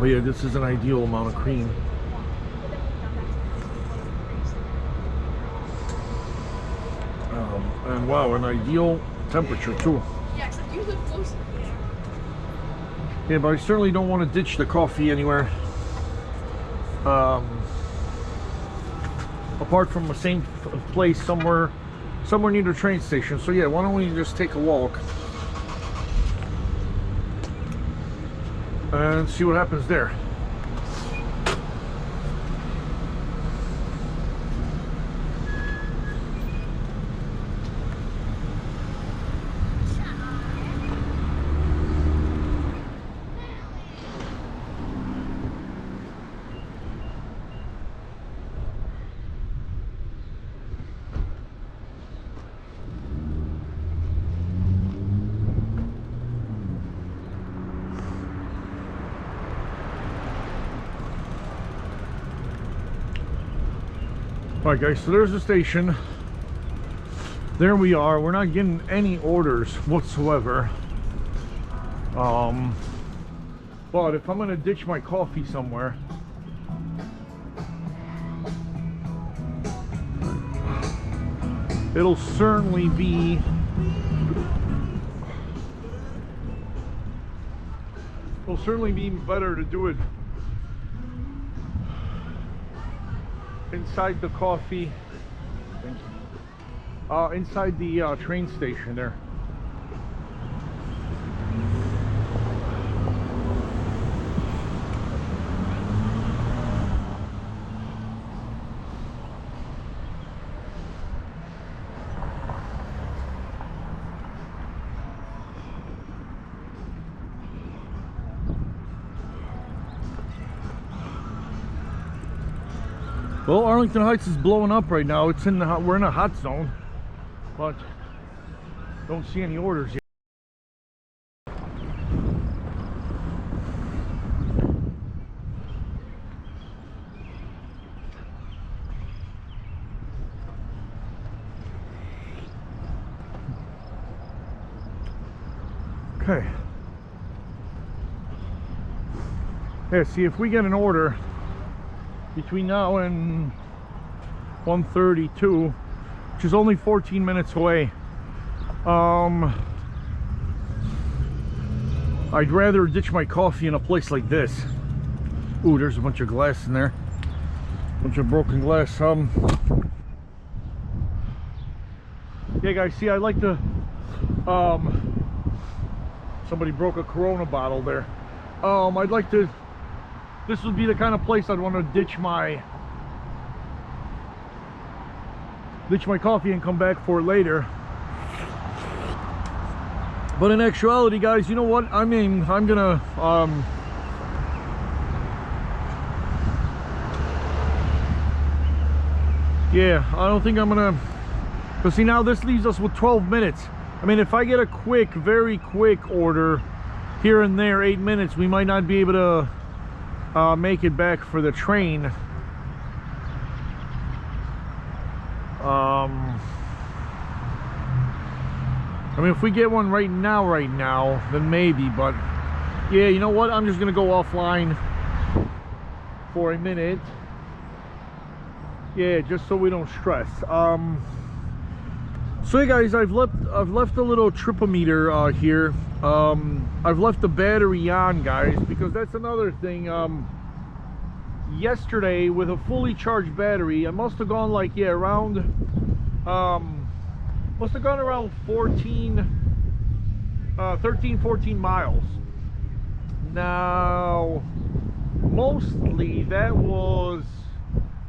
But yeah, this is an ideal amount of cream. And wow, an ideal temperature too. Yeah, except you live closer. Yeah, but I certainly don't want to ditch the coffee anywhere. Apart from the same place somewhere near the train station. So yeah, why don't we just take a walk and see what happens there. Alright guys, so there's the station. There we are. We're not getting any orders whatsoever. But if I'm gonna ditch my coffee somewhere, it'll certainly be better to do it inside the coffee, inside the train station there. Well, Arlington Heights is blowing up right now. It's in the we're in a hot zone, but don't see any orders yet. Okay. Yeah, see if we get an order between now and 1:32, which is only 14 minutes away. I'd rather ditch my coffee in a place like this. Ooh, there's a bunch of glass in there. Bunch of broken glass. Yeah guys, see, I like to somebody broke a Corona bottle there. I'd like to, this would be the kind of place I'd want to ditch my coffee and come back for later. But in actuality, guys, you know what? I mean, I'm gonna yeah, I don't think I'm gonna, because see, now this leaves us with 12 minutes. I mean, if I get a quick, very quick order here and there, 8 minutes, we might not be able to make it back for the train. I mean, if we get one right now, then maybe, but yeah, you know what? I'm just gonna go offline for a minute. Yeah, just so we don't stress. So hey guys, I've left a little tripometer here. I've left the battery on, guys, because that's another thing. Yesterday, with a fully charged battery, I must have gone like, yeah, around must have gone around 13, 14 miles. Now, mostly that was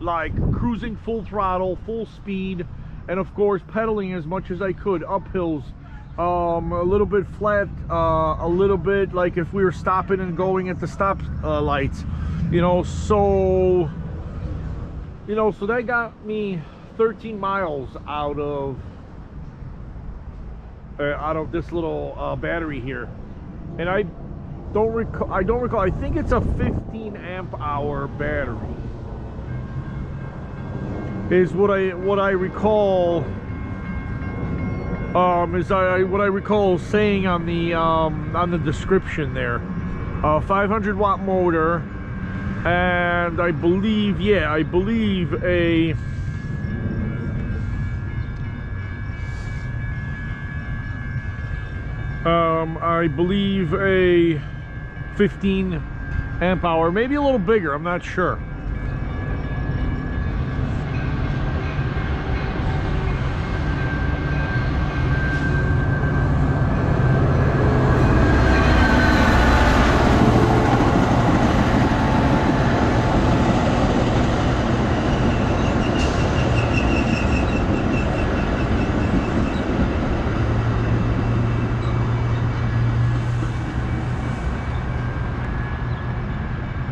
like cruising full throttle, full speed, and of course pedaling as much as I could up hills, a little bit flat, a little bit like if we were stopping and going at the stop lights, you know. So that got me 13 miles out of this little battery here. And I don't recall, I think it's a 15 amp hour battery is what I recall, what I recall saying on the description there. a 500 watt motor, and I believe, yeah, I believe a I believe a 15 amp hour, maybe a little bigger, I'm not sure.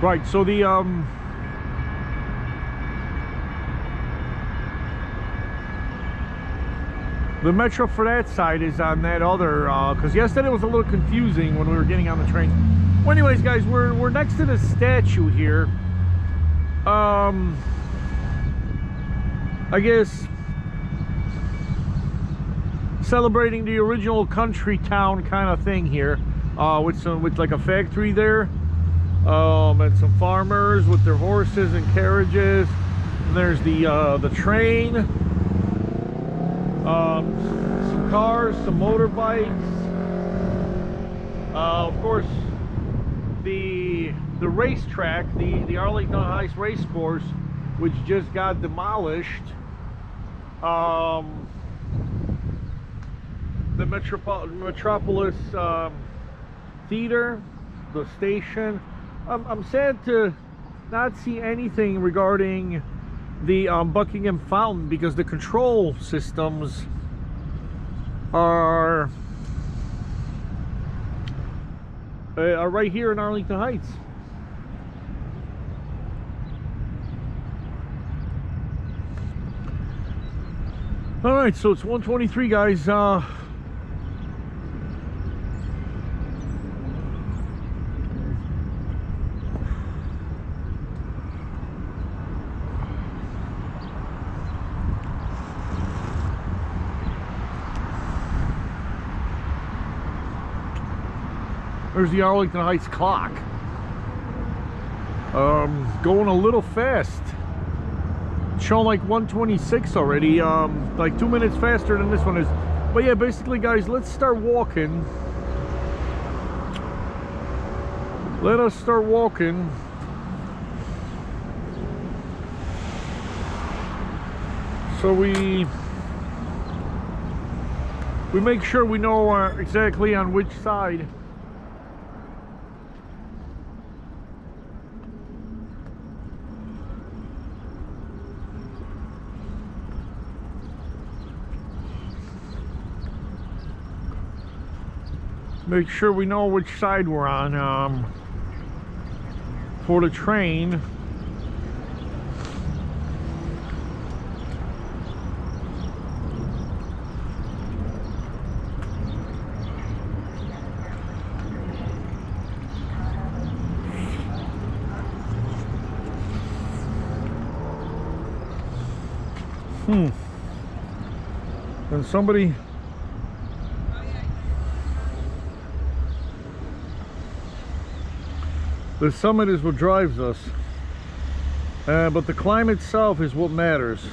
Right, so the metro for that side is on that other, because yesterday was a little confusing when we were getting on the train. Well, anyways, guys, we're next to the statue here. I guess celebrating the original country town kind of thing here, with like a factory there. And some farmers with their horses and carriages. And there's the train, some cars, some motorbikes. Of course, the racetrack, the Arlington Heights race course, which just got demolished. The Metropolis Theater, the station. I'm sad to not see anything regarding the Buckingham Fountain, because the control systems are right here in Arlington Heights. All right, so it's 1:23, guys. There's the Arlington Heights clock. Going a little fast. It's showing like 1:26 already. Like 2 minutes faster than this one is. But yeah, basically, guys, let's start walking. Let us start walking. So we make sure we know exactly on which side. Make sure we know which side we're on for the train. And somebody the summit is what drives us, but the climb itself is what matters.